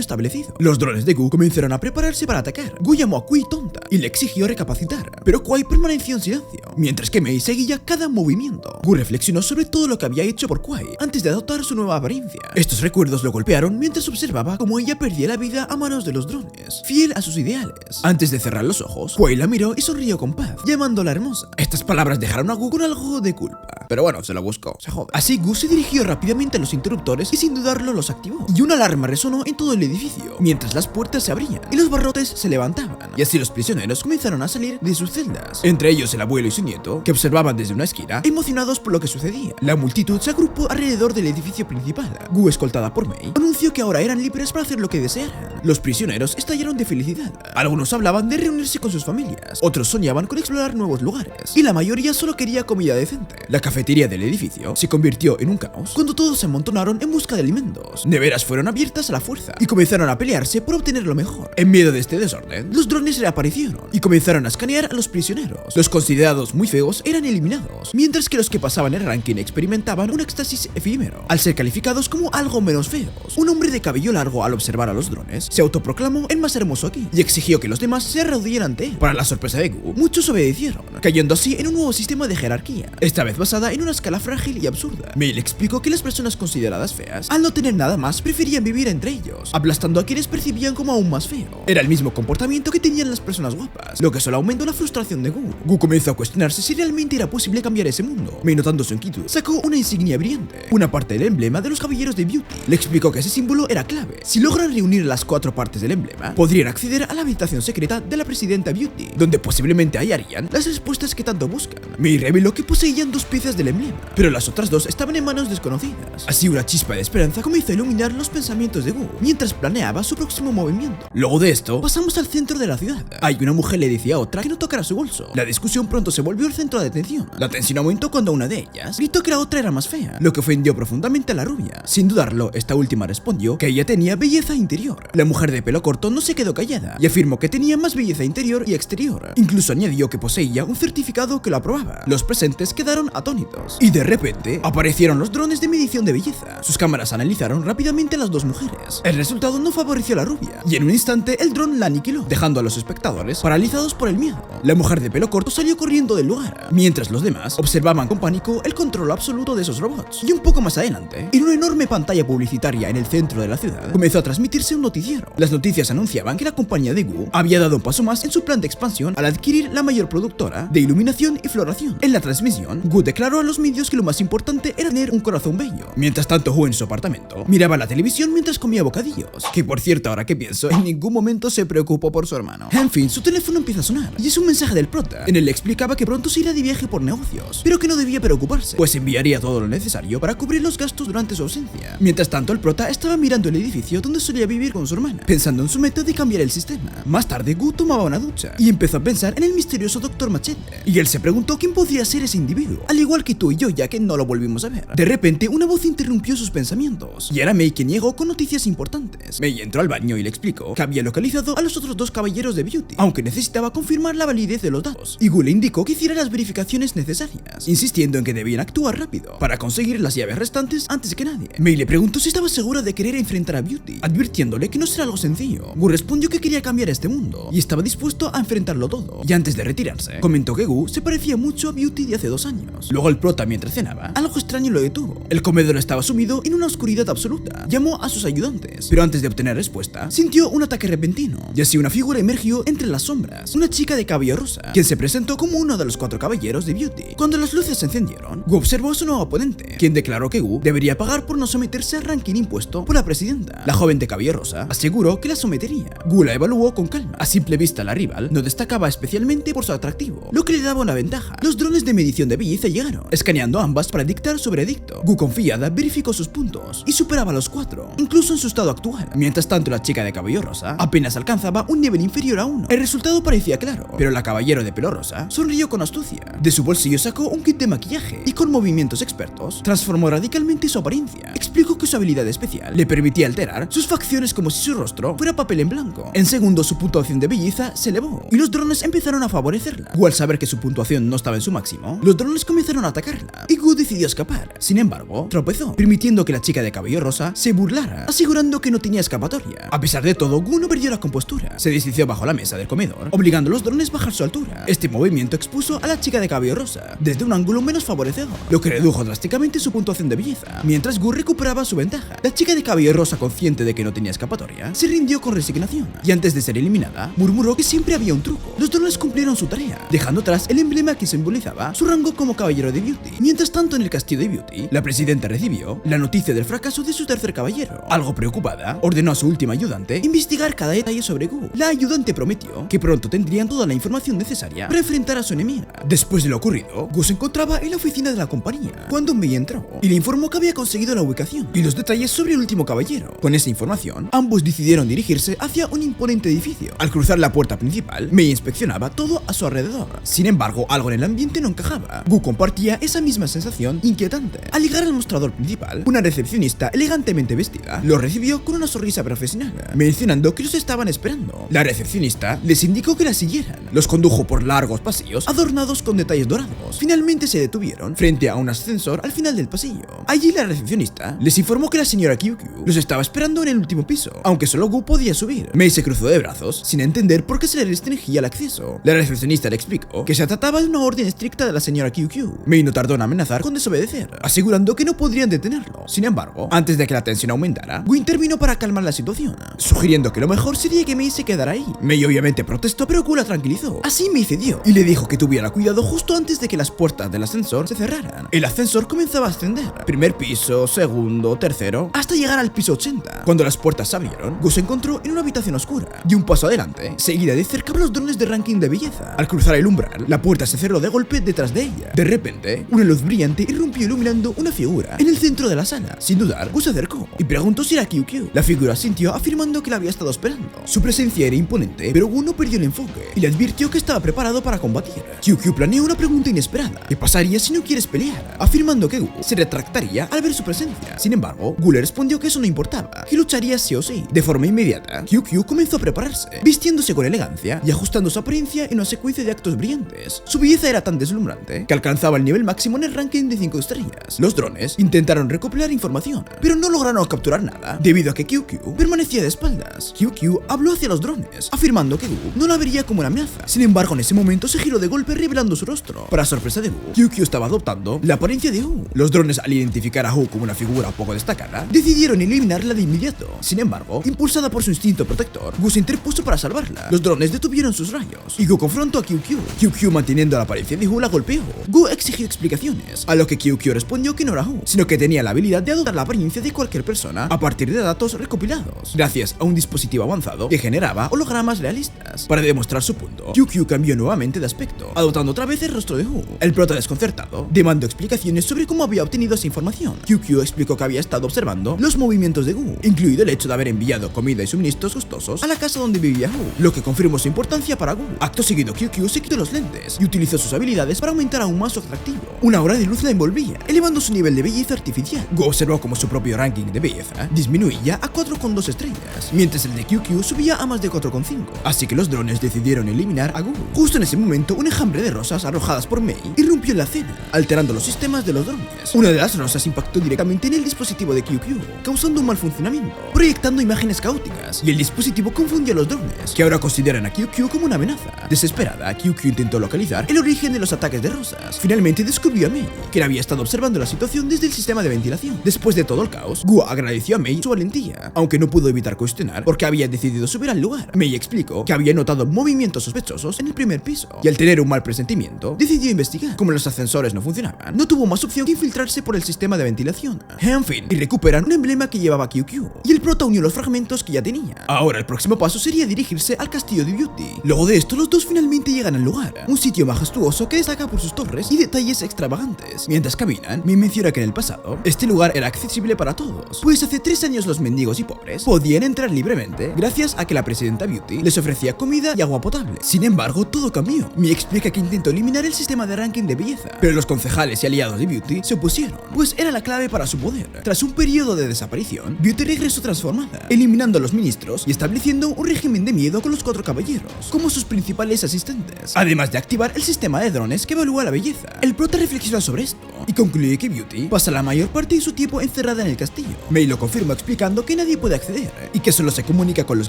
establecido. Los drones de Gu comenzaron a prepararse para atacar. Gu llamó a Kui tonta y le exigió recapacitar, pero Wei permaneció en silencio, mientras que Mei seguía cada movimiento. Gu reflexionó sobre todo lo que había hecho por Wei antes de adoptar su nueva apariencia. Estos recuerdos lo golpearon mientras observaba cómo ella perdía la vida a manos de los drones, fiel a sus ideales. Antes de cerrar los ojos, Wei la miró y sonrió con paz, llamándola hermosa. Estas palabras dejaron a Gu con algo de culpa, pero bueno, se la buscó, se jode. Así Gu se dirigió rápidamente a los interruptores y sin dudarlo los activó, y una alarma resonó en todo el edificio, mientras las puertas se abrían y los barrotes se levantaban, y así los prisioneros comenzaron comenzaron a salir de sus celdas, entre ellos el abuelo y su nieto, que observaban desde una esquina, emocionados por lo que sucedía. La multitud se agrupó alrededor del edificio principal. Gu, escoltada por Mei, anunció que ahora eran libres para hacer lo que desearan. Los prisioneros estallaron de felicidad. Algunos hablaban de reunirse con sus familias, otros soñaban con explorar nuevos lugares, y la mayoría solo quería comida decente. La cafetería del edificio se convirtió en un caos cuando todos se amontonaron en busca de alimentos. Neveras fueron abiertas a la fuerza y comenzaron a pelearse por obtener lo mejor. En medio de este desorden, los drones reaparecieron y comenzaron a escanear a los prisioneros. Los considerados muy feos eran eliminados, mientras que los que pasaban el ranking experimentaban un éxtasis efímero al ser calificados como algo menos feos. Un hombre de cabello largo, al observar a los drones, se autoproclamó el más hermoso aquí y exigió que los demás se arrodillaran ante él. Para la sorpresa de Gu, muchos obedecieron, cayendo así en un nuevo sistema de jerarquía, esta vez basada en una escala frágil y absurda. Mei le explicó que las personas consideradas feas, al no tener nada más, preferían vivir entre ellos, aplastando a quienes percibían como aún más feo. Era el mismo comportamiento que tenían las personas guapas, lo que solo aumentó la frustración de Gu. Gu comenzó a cuestionarse si realmente era posible cambiar ese mundo. Mei, notando su inquietud, sacó una insignia brillante, una parte del emblema de los caballeros de Beauty. Le explicó que ese símbolo era clave. Si logran reunir las 4 partes del emblema, podrían acceder a la habitación secreta de la presidenta Beauty, donde posiblemente hallarían las respuestas que tanto buscan. Mei reveló que poseían 2 piezas del emblema, pero las otras 2 estaban en manos desconocidas. Así, una chispa de esperanza comenzó a iluminar los pensamientos de Gu mientras planeaba su próximo movimiento. Luego de esto, pasamos al centro de la ciudad. Hay una mujer le decía a otra que no tocara su bolso. La discusión pronto se volvió el centro de atención. La tensión aumentó cuando una de ellas gritó que la otra era más fea, lo que ofendió profundamente a la rubia. Sin dudarlo, esta última respondió que ella tenía belleza interior. La mujer de pelo corto no se quedó callada y afirmó que tenía más belleza interior y exterior. Incluso añadió que poseía un certificado que lo aprobaba. Los presentes quedaron atónitos y de repente aparecieron los drones de medición de belleza. Sus cámaras analizaron rápidamente a las 2 mujeres. El resultado no favoreció a la rubia y en un instante el dron la aniquiló, dejando a los espectadores paralizados por el miedo. La mujer de pelo corto salió corriendo del lugar, mientras los demás observaban con pánico el control absoluto de esos robots. Y un poco más adelante, en una enorme pantalla publicitaria en el centro de la ciudad, comenzó a transmitirse un noticiero. Las noticias anunciaban que la compañía de Gu había dado un paso más en su plan de expansión al adquirir la mayor productora de iluminación y floración. En la transmisión, Gu declaró a los medios que lo más importante era tener un corazón bello. Mientras tanto, Gu en su apartamento miraba la televisión mientras comía bocadillos, que por cierto, ahora que pienso, en ningún momento se preocupó por su hermano. En fin, su teléfono empieza a sonar y es un mensaje del prota. En él le explicaba que pronto se irá de viaje por negocios, pero que no debía preocuparse, pues enviaría todo lo necesario para cubrir los gastos durante su ausencia. Mientras tanto, el prota estaba mirando el edificio donde solía vivir con su hermana, pensando en su método de cambiar el sistema. Más tarde, Gu tomaba una ducha y empezó a pensar en el misterioso Dr. Machete, y él se preguntó quién podría ser ese individuo, al igual que tú y yo, ya que no lo volvimos a ver. De repente, una voz interrumpió sus pensamientos, y era Mei quien llegó con noticias importantes. Mei entró al baño y le explicó que había localizado a los otros 2 caballeros de Beauty, aunque necesitaba confirmar la validez de los datos, y Gu le indicó que hiciera las verificaciones necesarias, insistiendo en que debían actuar rápido para conseguir las llaves restantes antes que nadie. Mei le preguntó si estaba segura de querer enfrentar a Beauty, advirtiéndole que no será algo sencillo. Gu respondió que quería cambiar este mundo y estaba dispuesto a enfrentarlo todo, y antes de retirarse, comentó que Gu se parecía mucho a Beauty de hace 2 años. Luego el prota, mientras cenaba, algo extraño lo detuvo. El comedor estaba sumido en una oscuridad absoluta. Llamó a sus ayudantes, pero antes de obtener respuesta, sintió un ataque repentino, y así una figura emergió entre las sombras, una chica de cabello rosa, quien se presentó como uno de los 4 caballeros de Beauty. Cuando las luces se encendieron, Gu observó a su nuevo oponente, quien declaró que Gu debería pagar por no someterse al ranking impuesto por la presidenta. La joven de cabello rosa aseguró que la sometería. Gu la evaluó con calma. A simple vista, la rival no destacaba especialmente por su atractivo, lo que le daba una ventaja. Los drones de medición de belleza llegaron, escaneando ambas para dictar su veredicto. Gu, confiada, verificó sus puntos y superaba los 4, incluso en su estado actual. Mientras tanto, la chica de cabello rosa apenas alcanzaba un nivel inferior a 1. El resultado parecía claro, pero la caballero de pelo rosa sonrió con astucia. De su bolsillo sacó un kit de maquillaje y con movimientos expertos transformó radicalmente su apariencia. Explicó que su habilidad especial le permitía alterar sus facciones como si su rostro fuera papel en blanco. En segundos, su puntuación de belleza se elevó y los drones empezaron a favorecerla. Gu, al saber que su puntuación no estaba en su máximo, los drones comenzaron a atacarla y Gu decidió escapar. Sin embargo, tropezó, permitiendo que la chica de cabello rosa se burlara, asegurando que no tenía escapatoria. A pesar de todo, Gu no perdió la compostura. Se deslizó bajo la mesa del comedor, obligando a los drones a bajar su altura. Este movimiento expuso a la chica de cabello rosa desde un ángulo menos favorecedor, lo que redujo drásticamente su puntuación de belleza, mientras Gu recuperaba su ventaja. La chica de cabello rosa, consciente de que no tenía escapatoria, se rindió con resignación y antes de ser eliminada, murmuró que siempre había un truco. Los drones cumplieron su tarea, dejando atrás el emblema que simbolizaba su rango como caballero de Beauty. Mientras tanto, en el castillo de Beauty, la presidenta recibió la noticia del fracaso de su tercer caballero. Algo preocupada, ordenó a su última ayudante investigar cada detalle sobre Gu. La ayudante prometió que pronto tendrían toda la información necesaria para enfrentar a su enemiga. Después de lo ocurrido, Gu se encontraba en la oficina de la compañía cuando Mei entró y le informó que había conseguido la ubicación y los detalles sobre el último caballero. Con esa información, ambos decidieron dirigirse hacia un imponente edificio. Al cruzar la puerta principal, Mei inspeccionaba todo a su alrededor. Sin embargo, algo en el ambiente no encajaba. Gu compartía esa misma sensación inquietante. Al llegar al mostrador principal, una recepcionista elegantemente vestida lo recibió con una sonrisa profesional, mencionando que los estaban esperando. La recepcionista les indicó que la siguieran. Los condujo por largos pasillos adornados con detalles dorados. Finalmente se detuvieron frente a un ascensor al final del pasillo. Allí la recepcionista les informó que la señora QQ los estaba esperando en el último piso, aunque solo Gu podía subir. Mei se cruzó de brazos sin entender por qué se le restringía el acceso. La recepcionista le explicó que se trataba de una orden estricta de la señora QQ. Mei no tardó en amenazar con desobedecer, asegurando que no podrían detenerlo. Sin embargo, antes de que la tensión aumentara, Gu intervino para calmar la situación, sugiriendo que lo mejor sería que Mei se quedara ahí. Mei obviamente protestó, pero Gu la tranquilizó. Así Mei cedió y le dijo que tuviera cuidado justo antes de que las puertas del ascensor se cerraran. El ascensor comenzaba a ascender, primer piso, segundo, tercero, hasta llegar al piso 80. Cuando las puertas se abrieron, Gu se encontró en una habitación oscura y un paso adelante, seguida de cerca por los drones de ranking de belleza. Al cruzar el umbral, la puerta se cerró de golpe detrás de ella. De repente, una luz brillante irrumpió iluminando una figura en el centro de la sala. Sin dudar, Gu se acercó y preguntó si era QQ. La figura asintió, afirmando que la había estado esperando. Su presencia era imponente, pero Gu no perdió el enfoque y le advirtió que estaba preparado para combatir. QQ planeó una pregunta inesperada: ¿qué pasaría si no quieres pelear? Afirmando que Gu se retractaría al ver su presencia. Sin embargo, Gu le respondió que eso no importaba, que lucharía sí o sí. De forma inmediata, QQ comenzó a prepararse, vistiéndose con elegancia y ajustando su apariencia en una secuencia de actos brillantes. Su belleza era tan deslumbrante que alcanzaba el nivel máximo en el ranking de 5 estrellas. Los drones intentaron recopilar información, pero no lograron capturar nada debido a que QQ permanecía de espaldas. QQ habló hacia los drones, afirmando que Gu no la vería como una amenaza. Sin embargo, en ese momento se giró de golpe revelando su rostro. Para sorpresa de Gu, QQ estaba adoptando la apariencia de Gu. Los drones, al identificar a Gu como una figura poco destacada, decidieron eliminarla de inmediato. Sin embargo, impulsada por su instinto protector, Gu se interpuso para salvarla. Los drones detuvieron sus rayos y Gu confrontó a QQ. QQ, manteniendo la apariencia de Gu, la golpeó. Gu exigió explicaciones, a lo que QQ respondió que no era Gu, sino que tenía la habilidad de adoptar la apariencia de cualquier persona a partir de datos recopilados, gracias a un dispositivo avanzado que generaba hologramas realistas. Para demostrar su punto, QQ cambió nuevamente de aspecto, adoptando otra vez el rostro de Gu. El prota, desconcertado, demandó explicaciones sobre cómo había obtenido esa información. QQ explicó que había estado observando los movimientos de Gu, incluido el hecho de haber enviado comida y suministros costosos a la casa donde vivía Gu, lo que confirmó su importancia para Gu. Acto seguido, QQ se quitó los lentes y utilizó sus habilidades para aumentar aún más su atractivo. Una aura de luz la envolvía, elevando su nivel de belleza artificial. Gu observó como su propio ranking de belleza disminuía a 4,2 estrellas, mientras el de QQ subía a más de 4,5. Así que los drones decidieron eliminar a Gu. Justo en ese momento, un enjambre de rosas arrojadas por Mei irrumpió en la cena, alterando los sistemas de los drones. Una de las rosas impactó directamente en el dispositivo de QQ, causando un mal funcionamiento, proyectando imágenes caóticas, y el dispositivo confundió a los drones, que ahora consideran a QQ como una amenaza. Desesperada, QQ intentó localizar el origen de los ataques de rosas. Finalmente descubrió a Mei, que había estado observando la situación desde el sistema de ventilación. Después de todo el caos, Gu agradeció a Mei su valentía, aunque no pudo evitar cuestionar por qué había decidido subir al lugar. Mei explicó que había notado movimientos sospechosos en el primer piso, y al tener un mal presentimiento, decidió investigar. Como los ascensores no funcionaban, no tuvo más opción que infiltrarse por el sistema de ventilación. En fin, y recuperan un emblema que llevaba QQ, y el prota unió los fragmentos que ya tenía. Ahora el próximo paso sería dirigirse al castillo de Beauty. Luego de esto, los dos finalmente llegan al lugar, un sitio majestuoso que destaca por sus torres y detalles extravagantes. Mientras caminan, Mei menciona que en el pasado, este lugar era accesible para todos, pues hace 3 años los mendigos y pobres podían entrar libremente gracias a que la presidenta Beauty les ofrecía comida y agua potable. Sin embargo, todo cambió. Mei explica que intentó eliminar el sistema de ranking de belleza, pero los concejales y aliados de Beauty se opusieron, pues era la clave para su poder. Tras un periodo de desaparición, Beauty regresó transformada, eliminando a los ministros y estableciendo un régimen de miedo con los 4 caballeros como sus principales asistentes, además de activar el sistema de drones que evalúa la belleza. El prota reflexiona sobre esto y concluye que Beauty pasa la mayor parte de su tiempo encerrada en el castillo. Mei lo confirma explicando que nadie puede acceder y que solo se comunica con los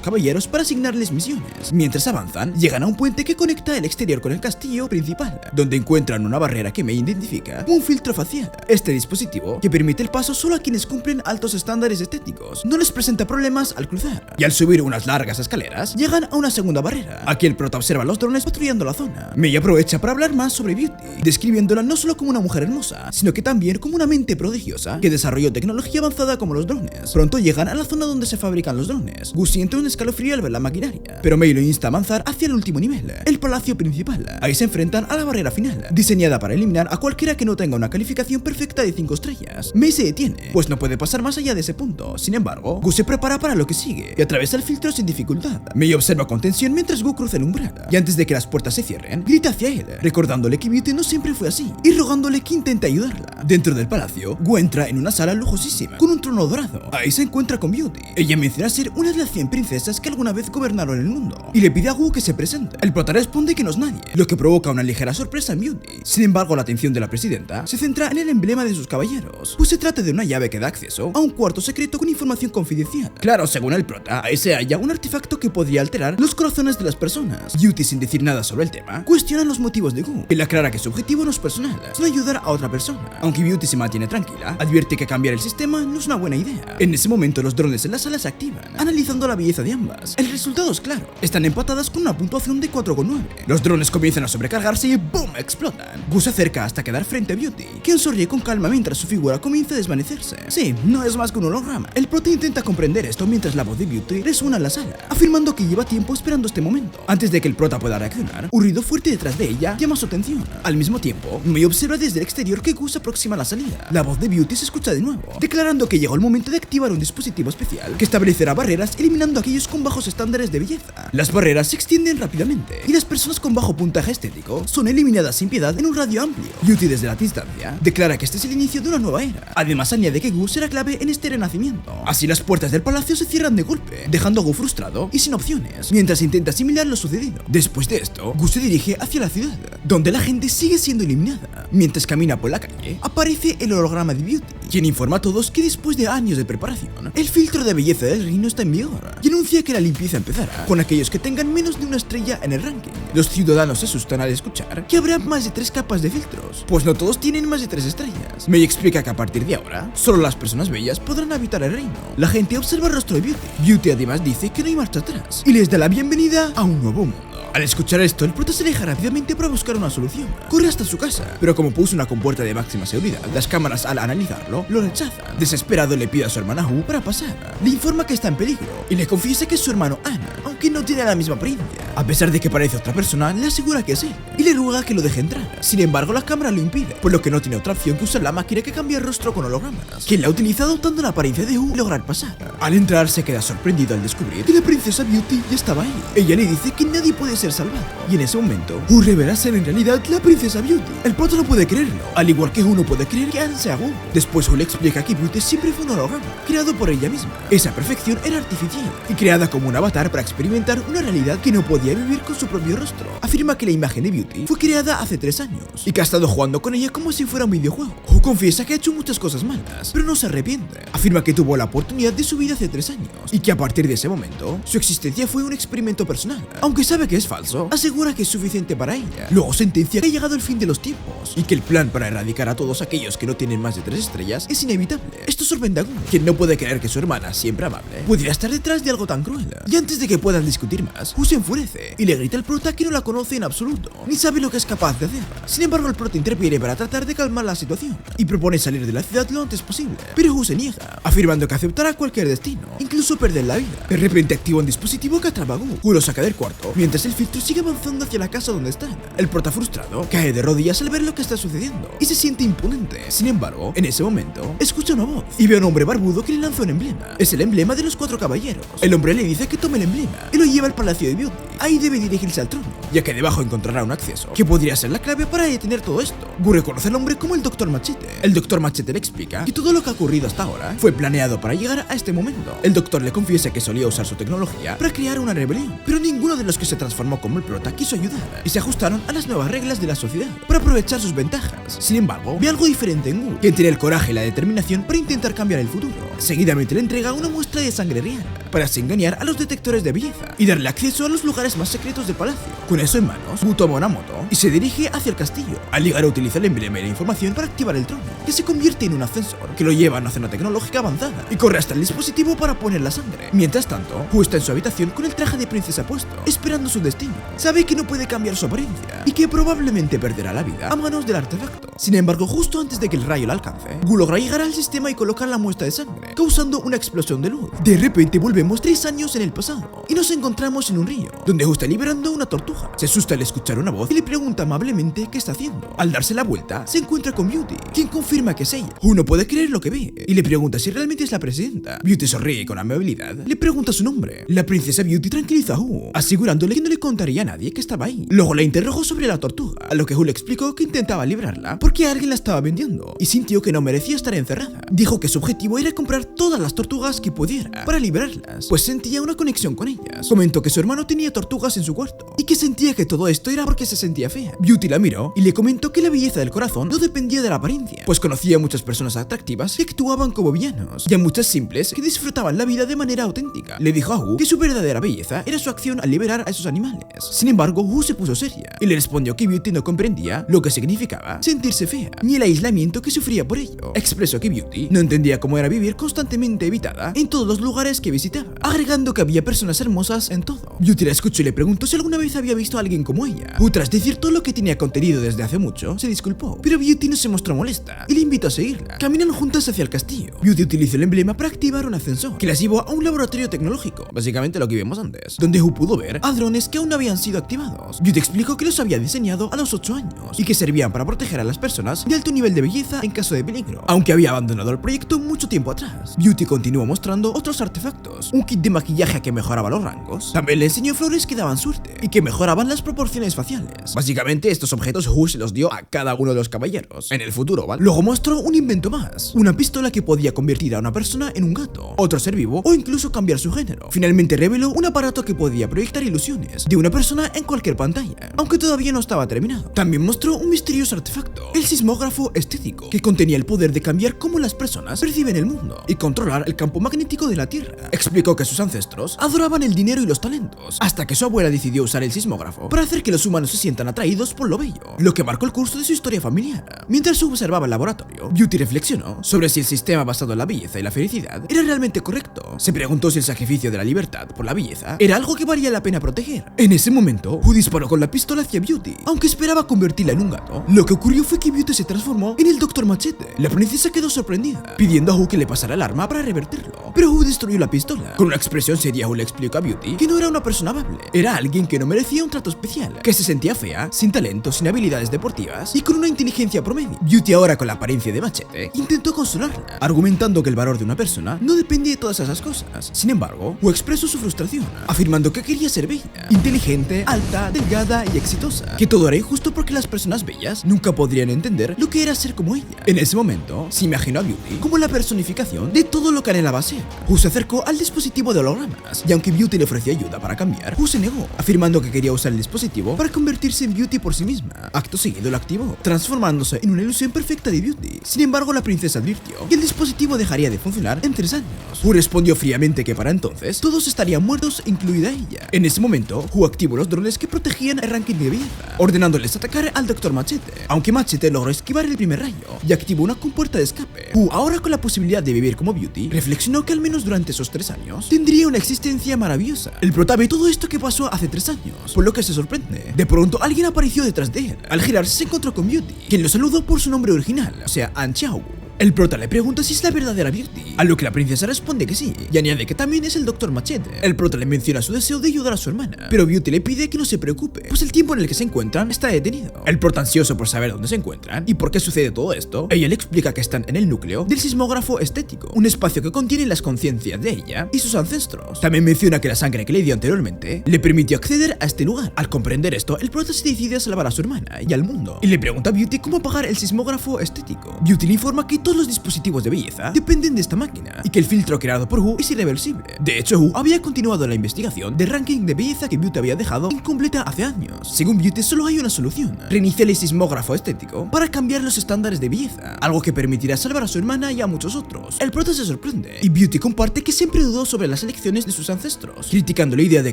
caballeros para asignarles misiones. Mientras avanzan, llegan a un puente que conecta el exterior con el castillo principal, donde encuentran una barrera que Mei identifica como un filtro facial. Este dispositivo, que permite el paso paso solo a quienes cumplen altos estándares estéticos. No les presenta problemas al cruzar. Y al subir unas largas escaleras, llegan a una segunda barrera. Aquí el prota observa a los drones patrullando la zona. Mei aprovecha para hablar más sobre Beauty, describiéndola no solo como una mujer hermosa, sino que también como una mente prodigiosa que desarrolló tecnología avanzada como los drones. Pronto llegan a la zona donde se fabrican los drones. Gus siente un escalofrío al ver la maquinaria, pero Mei lo insta a avanzar hacia el último nivel, el palacio principal. Ahí se enfrentan a la barrera final, diseñada para eliminar a cualquiera que no tenga una calificación perfecta de 5 estrellas. Mei se detiene, pues no puede pasar más allá de ese punto. Sin embargo, Gus se prepara para lo que sigue y atraviesa el filtro sin dificultad. Mei observa con tensión mientras Gus cruza el umbral, y antes de que las puertas se cierren, grita hacia él, recordándole que Beauty no siempre fue así y rogándole que intente ayudarla. Dentro del palacio, Gu entra en una sala lujosísima con un trono dorado. Ahí se encuentra con Beauty. Ella menciona ser una de las 100 princesas que alguna vez gobernaron el mundo y le pide a Gu que se presente. El prota responde que no es nadie, lo que provoca una ligera sorpresa en Beauty. Sin embargo, la atención de la presidenta se centra en el emblema de sus caballeros, pues se trata de una llave que da acceso a un cuarto secreto con información confidencial. Claro, según el prota, ahí se halla un artefacto que podría alterar los corazones de las personas. Beauty, sin decir nada sobre el tema, cuestiona los motivos de Gu. Él aclara que su objetivo no es personal, sino ayudar a otra persona. Aunque Beauty se mantiene tranquila, advierte que cambiar el sistema no es una buena idea. En ese momento, los drones en la sala se activan, analizando la belleza de ambas. El resultado es claro, están empatadas con una puntuación de 4,9. Los drones comienzan a sobrecargarse y ¡boom!, explotan. Gu se acerca hasta quedar frente a Beauty, quien sonríe con calma mientras su figura comienza a desvanecerse. Sí, no es más que un holograma. El prota intenta comprender esto mientras la voz de Beauty resuena en la sala, afirmando que lleva tiempo esperando este momento. Antes de que el prota pueda reaccionar, un ruido fuerte detrás de ella llama su atención. Al mismo tiempo, Mei observa desde el exterior que Gu se aproxima a la salida. La voz de Beauty se escucha de nuevo, declarando que llegó el momento de activar un dispositivo especial que establecerá barreras eliminando a aquellos con bajos estándares de belleza. Las barreras se extienden rápidamente y las personas con bajo puntaje estético son eliminadas sin piedad en un radio amplio. Beauty, desde la distancia, declara que este es el inicio de una nueva era. Además, añade que Gu será clave en este renacimiento. Así, las puertas del palacio se cierran de golpe, dejando a Gu frustrado y sin opciones, mientras intenta asimilar lo sucedido. Después de esto, Gu se dirige hacia la ciudad, donde la gente sigue siendo eliminada. Mientras camina por la calle, aparece el holograma de Beauty, quien informa a todos que después de años de preparación, el filtro de belleza del reino está en vigor, y anuncia que la limpieza empezará con aquellos que tengan menos de una estrella en el ranking. Los ciudadanos se asustan al escuchar que habrá más de 3 capas de filtros, pues no todos tienen más de 3 estrellas. Mei explica que a partir de ahora, solo las personas bellas podrán habitar el reino. La gente observa el rostro de Beauty. Beauty además dice que no hay marcha atrás, y les da la bienvenida a un nuevo mundo. Al escuchar esto, el prota se aleja rápidamente para buscar una solución. Corre hasta su casa, pero como puso una compuerta de máxima seguridad, las cámaras, al analizarlo, lo rechazan. Desesperado, le pide a su hermana Hu para pasar. Le informa que está en peligro y le confiesa que es su hermano Ana, aunque no tiene la misma apariencia. A pesar de que parece otra persona, le asegura que es él y le ruega que lo deje entrar. Sin embargo, la cámara lo impide, por lo que no tiene otra opción que usar la máquina que cambia el rostro con hologramas, quien la ha utilizado adoptando la apariencia de Hu y lograr pasar. Al entrar, se queda sorprendido al descubrir que la princesa Beauty ya estaba ahí. Ella le dice que nadie puede ser salvado, y en ese momento, Gu revela ser en realidad la princesa Beauty. El prota no puede creerlo, al igual que Gu no puede creer que Anne sea Gu. Después Gu le explica que Beauty siempre fue un holograma, creado por ella misma. Esa perfección era artificial y creada como un avatar para experimentar una realidad que no podía vivir con su propio rostro. Afirma que la imagen de Beauty fue creada hace 3 años y que ha estado jugando con ella como si fuera un videojuego. Gu confiesa que ha hecho muchas cosas malas, pero no se arrepiente. Afirma que tuvo la oportunidad de su vida hace 3 años y que a partir de ese momento, su existencia fue un experimento personal. Aunque sabe que es falso, asegura que es suficiente para ella. Luego sentencia que ha llegado el fin de los tiempos y que el plan para erradicar a todos aquellos que no tienen más de 3 estrellas es inevitable. Esto sorprende a Gu, quien no puede creer que su hermana, siempre amable, pudiera estar detrás de algo tan cruel. Y antes de que puedan discutir más, Gu se enfurece y le grita al prota que no la conoce en absoluto, ni sabe lo que es capaz de hacer. Sin embargo, el prota interviene para tratar de calmar la situación y propone salir de la ciudad lo antes posible, pero Gu se niega, afirmando que aceptará cualquier destino, incluso perder la vida. De repente activa un dispositivo que atrapa a Gu. Gu lo saca del cuarto, mientras el filtro sigue avanzando hacia la casa donde están. El prota, frustrado, cae de rodillas al ver lo que está sucediendo y se siente imponente. Sin embargo, en ese momento, escucha una voz y ve a un hombre barbudo que le lanza un emblema. Es el emblema de los 4 caballeros. El hombre le dice que tome el emblema y lo lleva al palacio de Beauty. Ahí debe dirigirse al trono, ya que debajo encontrará un acceso que podría ser la clave para detener todo esto. Gu reconoce al hombre como el Dr. Machete. El Dr. Machete le explica que todo lo que ha ocurrido hasta ahora fue planeado para llegar a este momento. El doctor le confiesa que solía usar su tecnología para crear una rebelión, pero ninguno de los que se transformó como el prota quiso ayudar y se ajustaron a las nuevas reglas de la sociedad para aprovechar sus ventajas. Sin embargo, ve algo diferente en Gu, quien tiene el coraje y la determinación para intentar cambiar el futuro. Seguidamente le entrega una muestra de sangre real. para desengañar a los detectores de belleza y darle acceso a los lugares más secretos del palacio. Con eso en manos, Wu toma una moto y se dirige hacia el castillo. Al llegar utiliza el emblema y la información para activar el trono, que se convierte en un ascensor que lo lleva a una zona tecnológica avanzada y corre hasta el dispositivo para poner la sangre. Mientras tanto, Wu está en su habitación con el traje de princesa puesto, esperando su destino. Sabe que no puede cambiar su apariencia y que probablemente perderá la vida a manos del artefacto. Sin embargo, justo antes de que el rayo la alcance, Wu logra llegar al sistema y colocar la muestra de sangre, causando una explosión de luz. De repente volvemos 3 años en el pasado y nos encontramos en un río, donde Wu está liberando una tortuga. Se asusta al escuchar una voz y le pregunta amablemente qué está haciendo. Al darse la vuelta, se encuentra con Beauty, quien confirma que es ella. Wu no puede creer lo que ve y le pregunta si realmente es la presidenta. Beauty sonríe con amabilidad, le pregunta su nombre. La princesa Beauty tranquiliza a Wu, asegurándole que no le contaría a nadie que estaba ahí. Luego la interrogó sobre la tortuga, a lo que Wu le explicó que intentaba librarla porque alguien la estaba vendiendo y sintió que no merecía estar encerrada. Dijo que su objetivo era comprar todas las tortugas que pudiera para liberarlas, pues sentía una conexión con ellas. Comentó que su hermano tenía tortugas en su cuarto y que sentía que todo esto era porque se sentía fea. Beauty la miró y le comentó que la belleza del corazón no dependía de la apariencia, pues conocía a muchas personas atractivas que actuaban como villanos y a muchas simples que disfrutaban la vida de manera auténtica. Le dijo a Wu que su verdadera belleza era su acción al liberar a esos animales. Sin embargo, Wu se puso seria y le respondió que Beauty no comprendía lo que significaba sentirse fea ni el aislamiento que sufría por ello. Expresó que Beauty no entendía cómo era vivir constantemente evitada en todos los lugares que visitaba, agregando que había personas hermosas en todo. Beauty la escuchó y le preguntó si alguna vez había visto a alguien como ella. Wu, tras decir todo lo que tenía contenido desde hace mucho, se disculpó, pero Beauty no se mostró molesta y le invitó a seguirla. Caminan juntas hacia el castillo. Beauty utilizó el emblema para activar un ascensor que las llevó a un laboratorio tecnológico, básicamente lo que vimos antes, donde Wu pudo ver a drones que aún no habían sido activados. Beauty explicó que los había diseñado a los 8 años y que servían para proteger a las personas de alto nivel de belleza en caso de peligro, aunque había abandonado el proyecto mucho tiempo atrás. Beauty continuó mostrando otros artefactos, un kit de maquillaje que mejoraba los rangos, también le enseñó flores que daban suerte y que mejoraban las proporciones faciales. Básicamente estos objetos Wu se los dio a cada uno de los caballeros en el futuro, ¿vale? Luego mostró un invento más, una pistola que podía convertir a una persona en un gato, otro ser vivo o incluso cambiar su género. Finalmente reveló un aparato que podía proyectar ilusiones de una persona en cualquier pantalla, aunque todavía no estaba terminado. También mostró un misterioso artefacto, el sismógrafo estético, que contenía el poder de cambiar cómo las personas perciben el mundo y controlar el campo magnético de la Tierra. Explicó que sus ancestros adoraban el dinero y los talentos, hasta que su abuela decidió usar el sismógrafo para hacer que los humanos se sientan atraídos por lo bello, lo que marcó el curso de su historia familiar. Mientras observaba el laboratorio, Beauty reflexionó sobre si el sistema basado en la belleza y la felicidad era realmente correcto. Se preguntó si el sacrificio de la libertad por la belleza era algo que valía la pena proteger. En ese momento, Wu disparó con la pistola hacia Beauty, aunque esperaba convertirla en un gato. Lo que ocurrió fue que Beauty se transformó en el Dr. Machete. La princesa quedó sorprendida, pidiendo a Wu que le pasara el arma para revertirlo, pero Wu destruyó la pistola. Con una expresión seria, Wu le explicó a Beauty que no era una persona amable, era alguien que no merecía un trato especial, que se sentía fea, sin talento, sin habilidades deportivas y con una inteligencia promedio. Beauty, ahora con la apariencia de Machete, intentó consolarla, argumentando que el valor de una persona no depende de todas esas cosas. Sin embargo, Wu expresó su frustración, afirmando que quería ser bella, inteligente, alta, delgada y exitosa, que todo era injusto porque las personas bellas nunca podrían entender lo que era ser como ella. En ese momento, se imaginó a Beauty como la personificación de todo lo que anhelaba ser. Wu se acercó al dispositivo de hologramas, y aunque Beauty le ofreció ayuda para cambiar, Wu se negó, afirmando que quería usar el dispositivo para convertirse en Beauty por sí misma. Acto seguido lo activó, transformándose en una ilusión perfecta de Beauty. Sin embargo, la princesa advirtió que el dispositivo dejaría de funcionar en 3 años. Wu respondió fríamente que para entonces todos estarían muertos, incluida ella. En ese momento, Wu activó los drones que protegían el ranking de belleza, ordenándoles atacar al Dr. Machete, aunque Machete logró esquivar el primer rayo y activó una compuerta de escape. Wu, ahora con la posibilidad de vivir como Beauty, reflexionó que al menos durante esos 3 años tendría una existencia maravillosa. El prota ve todo esto que pasó hace 3 años, por lo que se sorprende. De pronto alguien apareció detrás de él. Al girarse se encontró con Beauty, quien lo saludó por su nombre original, o sea, An Xiao. El prota le pregunta si es la verdadera Beauty, a lo que la princesa responde que sí, y añade que también es el Dr. Machete. El prota le menciona su deseo de ayudar a su hermana, pero Beauty le pide que no se preocupe, pues el tiempo en el que se encuentran está detenido. El prota, ansioso por saber dónde se encuentran y por qué sucede todo esto, ella le explica que están en el núcleo del sismógrafo estético, un espacio que contiene las conciencias de ella y sus ancestros. También menciona que la sangre que le dio anteriormente le permitió acceder a este lugar. Al comprender esto, el prota se decide a salvar a su hermana y al mundo, y le pregunta a Beauty cómo apagar el sismógrafo estético. Beauty le informa que todos los dispositivos de belleza dependen de esta máquina y que el filtro creado por Wu es irreversible. De hecho, Wu había continuado la investigación de ranking de belleza que Beauty había dejado incompleta hace años. Según Beauty, solo hay una solución: reiniciar el sismógrafo estético para cambiar los estándares de belleza, algo que permitirá salvar a su hermana y a muchos otros. El prota se sorprende y Beauty comparte que siempre dudó sobre las elecciones de sus ancestros, criticando la idea de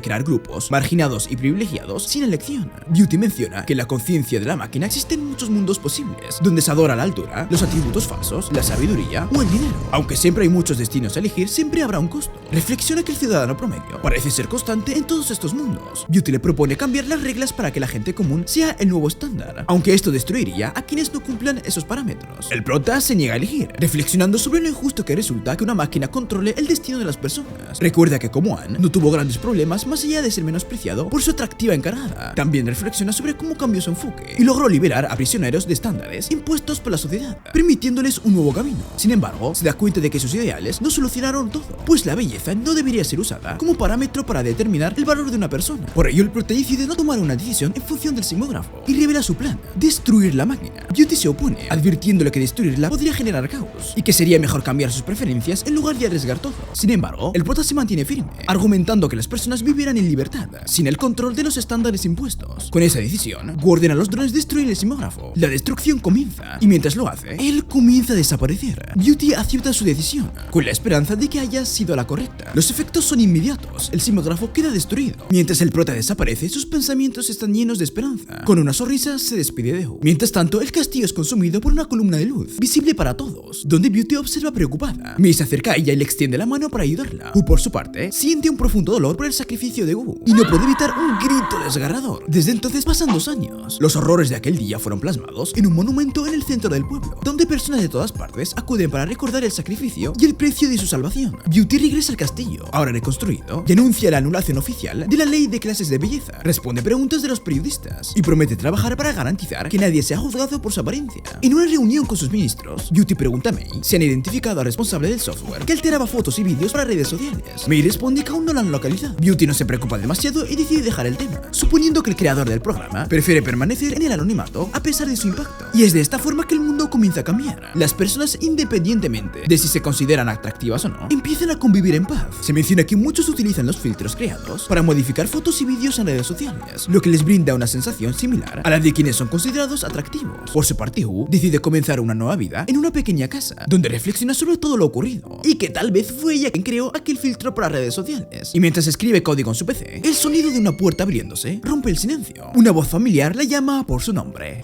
crear grupos marginados y privilegiados sin elección. Beauty menciona que en la conciencia de la máquina existen muchos mundos posibles, donde se adora la altura, los atributos falsos, la sabiduría o el dinero. Aunque siempre hay muchos destinos a elegir, siempre habrá un costo. Reflexiona que el ciudadano promedio parece ser constante en todos estos mundos. Beauty le propone cambiar las reglas para que la gente común sea el nuevo estándar, aunque esto destruiría a quienes no cumplan esos parámetros. El prota se niega a elegir, reflexionando sobre lo injusto que resulta que una máquina controle el destino de las personas. Recuerda que como Anne no tuvo grandes problemas más allá de ser menospreciado por su atractiva encargada. También reflexiona sobre cómo cambió su enfoque y logró liberar a prisioneros de estándares impuestos por la sociedad, permitiéndoles un nuevo camino. Sin embargo, se da cuenta de que sus ideales no solucionaron todo, pues la belleza no debería ser usada como parámetro para determinar el valor de una persona. Por ello, el prota decide no tomar una decisión en función del sismógrafo y revela su plan: destruir la máquina. Beauty se opone, advirtiéndole que destruirla podría generar caos y que sería mejor cambiar sus preferencias en lugar de arriesgar todo. Sin embargo, el prota se mantiene firme, argumentando que las personas vivirán en libertad, sin el control de los estándares impuestos. Con esa decisión, ordena a los drones destruir el sismógrafo. La destrucción comienza, y mientras lo hace, él comienza a desaparecer. Beauty acepta su decisión, con la esperanza de que haya sido la correcta. Los efectos son inmediatos, el sismógrafo queda destruido. Mientras el prota desaparece, sus pensamientos están llenos de esperanza. Con una sonrisa, se despide de Wu. Mientras tanto, el castillo es consumido por una columna de luz, visible para todos, donde Beauty observa preocupada. Mei se acerca a ella y le extiende la mano para ayudarla. Wu, por su parte, siente un profundo dolor por el sacrificio de Wu y no puede evitar un grito desgarrador. Desde entonces pasan 2 años. Los horrores de aquel día fueron plasmados en un monumento en el centro del pueblo, donde personas de todas partes acuden para recordar el sacrificio y el precio de su salvación. Beauty regresa al castillo, ahora reconstruido, y anuncia la anulación oficial de la ley de clases de belleza. Responde preguntas de los periodistas y promete trabajar para garantizar que nadie sea juzgado por su apariencia. En una reunión con sus ministros, Beauty pregunta a Mei si han identificado al responsable del software que alteraba fotos y vídeos para redes sociales. Mei responde que aún no lo han localizado. Beauty no se preocupa demasiado y decide dejar el tema, suponiendo que el creador del programa prefiere permanecer en el anonimato a pesar de su impacto. Y es de esta forma que el mundo comienza a cambiar. Las personas, independientemente de si se consideran atractivas o no, empiezan a convivir en paz. Se menciona que muchos utilizan los filtros creados para modificar fotos y vídeos en redes sociales, lo que les brinda una sensación similar a la de quienes son considerados atractivos. Por su parte, Wu decide comenzar una nueva vida en una pequeña casa, donde reflexiona sobre todo lo ocurrido y que tal vez fue ella quien creó aquel filtro para redes sociales. Y mientras escribe código en su PC, el sonido de una puerta abriéndose rompe el silencio. Una voz familiar la llama por su nombre.